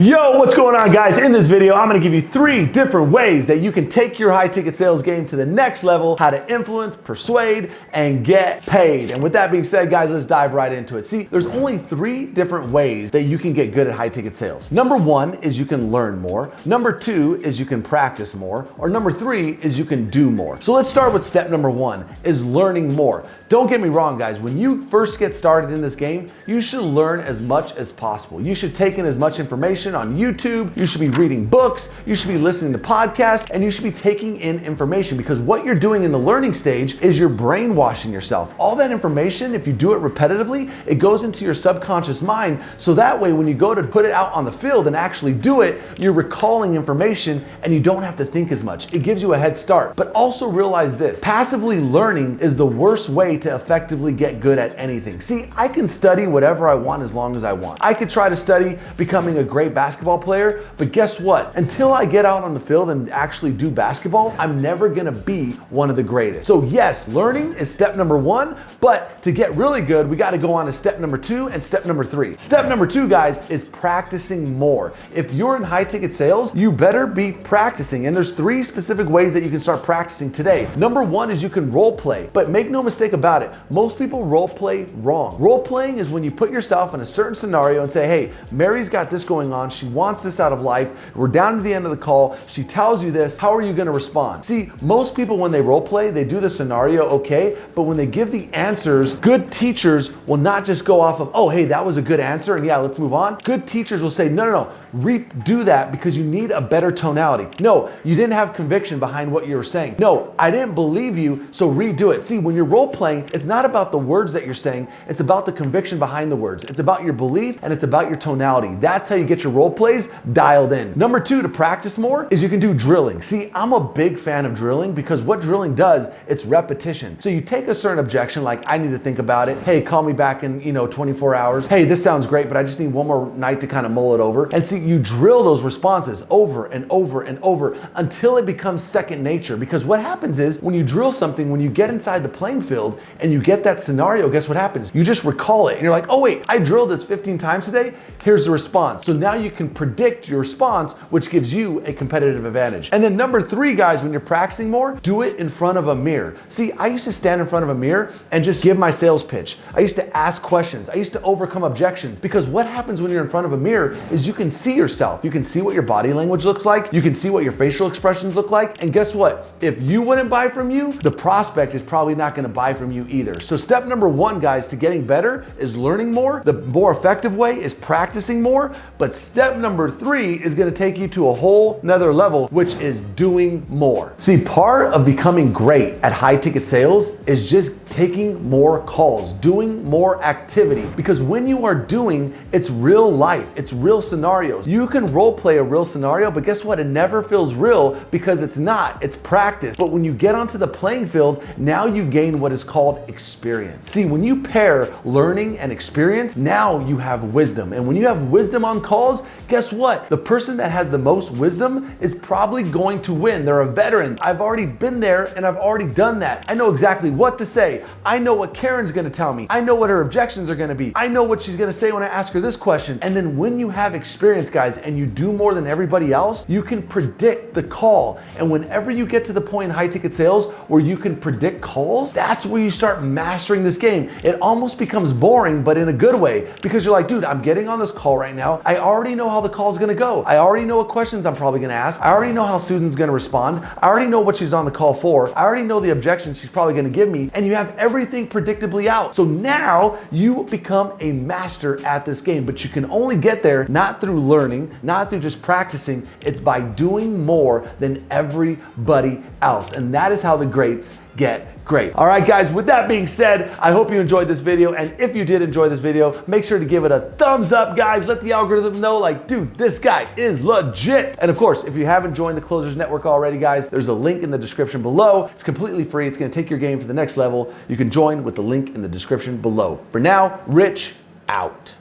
Yo, what's going on, guys? In this video, I'm gonna give you 3 different ways that you can take your high ticket sales game to the next level, how to influence, persuade, and get paid. And with that being said, guys, let's dive right into it. See, there's only 3 different ways that you can get good at high ticket sales. Number 1 is you can learn more. Number 2 is you can practice more. Or number 3 is you can do more. So let's start with step number 1, is learning more. Don't get me wrong, guys. When you first get started in this game, you should learn as much as possible. You should take in as much information on YouTube, you should be reading books, you should be listening to podcasts, and you should be taking in information, because what you're doing in the learning stage is you're brainwashing yourself. All that information, if you do it repetitively, it goes into your subconscious mind, so that way when you go to put it out on the field and actually do it, you're recalling information and you don't have to think as much. It gives you a head start. But also realize this, passively learning is the worst way to effectively get good at anything. See, I can study whatever I want as long as I want. I could try to study becoming a great basketball player, but guess what? Until I get out on the field and actually do basketball, I'm never gonna be one of the greatest. So yes, learning is step number 1, but to get really good, we gotta go on to step number 2 and step number 3. Step number 2, guys, is practicing more. If you're in high ticket sales, you better be practicing, and there's 3 specific ways that you can start practicing today. Number 1 is you can role play, but make no mistake about it, most people role play wrong. Role playing is when you put yourself in a certain scenario and say, hey, Mary's got this going on, she wants this out of life, we're down to the end of the call, she tells you this, how are you gonna respond? See, most people when they role play, they do the scenario okay, but when they give the answers, good teachers will not just go off of, oh, hey, that was a good answer and yeah, let's move on. Good teachers will say, no, redo that because you need a better tonality. No, you didn't have conviction behind what you were saying. No, I didn't believe you, so redo it. See, when you're role playing, it's not about the words that you're saying, it's about the conviction behind the words. It's about your belief and it's about your tonality. That's how you get your role plays dialed in. Number 2, to practice more, is you can do drilling. See, I'm a big fan of drilling because what drilling does, it's repetition. So you take a certain objection, like I need to think about it. Hey, call me back in 24 hours. Hey, this sounds great, but I just need one more night to kind of mull it over. And see, you drill those responses over and over and over until it becomes second nature. Because what happens is when you drill something, when you get inside the playing field and you get that scenario, guess what happens? You just recall it and you're like, oh wait, I drilled this 15 times today. Here's the response. So now you can predict your response, which gives you a competitive advantage. And then number 3, guys, when you're practicing more, do it in front of a mirror. See, I used to stand in front of a mirror and just give my sales pitch. I used to ask questions. I used to overcome objections, because what happens when you're in front of a mirror is you can see yourself. You can see what your body language looks like. You can see what your facial expressions look like. And guess what? If you wouldn't buy from you, the prospect is probably not gonna buy from you either. So step number 1, guys, to getting better is learning more. The more effective way is practicing more. But step number 3 is gonna take you to a whole nother level, which is doing more. See, part of becoming great at high ticket sales is just taking more calls, doing more activity. Because when you are doing, it's real life, it's real scenarios. You can role play a real scenario, but guess what? It never feels real because it's not, it's practice. But when you get onto the playing field, now you gain what is called experience. See, when you pair learning and experience, now you have wisdom. And when you have wisdom on calls, guess what? The person that has the most wisdom is probably going to win. They're a veteran. I've already been there and I've already done that. I know exactly what to say. I know what Karen's gonna tell me. I know what her objections are gonna be. I know what she's gonna say when I ask her this question. And then when you have experience, guys, and you do more than everybody else, you can predict the call. And whenever you get to the point in high ticket sales where you can predict calls, that's where you start mastering this game. It almost becomes boring, but in a good way, because you're like, dude, I'm getting on this call right now. I already know how the call's gonna go. I already know what questions I'm probably gonna ask. I already know how Susan's gonna respond. I already know what she's on the call for. I already know the objections she's probably gonna give me, and you have everything predictably out. So now you become a master at this game, but you can only get there not through learning, not through just practicing. It's by doing more than everybody else. And that is how the greats get great. All right, guys, with that being said, I hope you enjoyed this video. And if you did enjoy this video, make sure to give it a thumbs up, guys. Let the algorithm know, like, dude, this guy is legit. And of course, if you haven't joined the Closers Network already, guys, there's a link in the description below. It's completely free. It's gonna take your game to the next level. You can join with the link in the description below. For now, Rich out.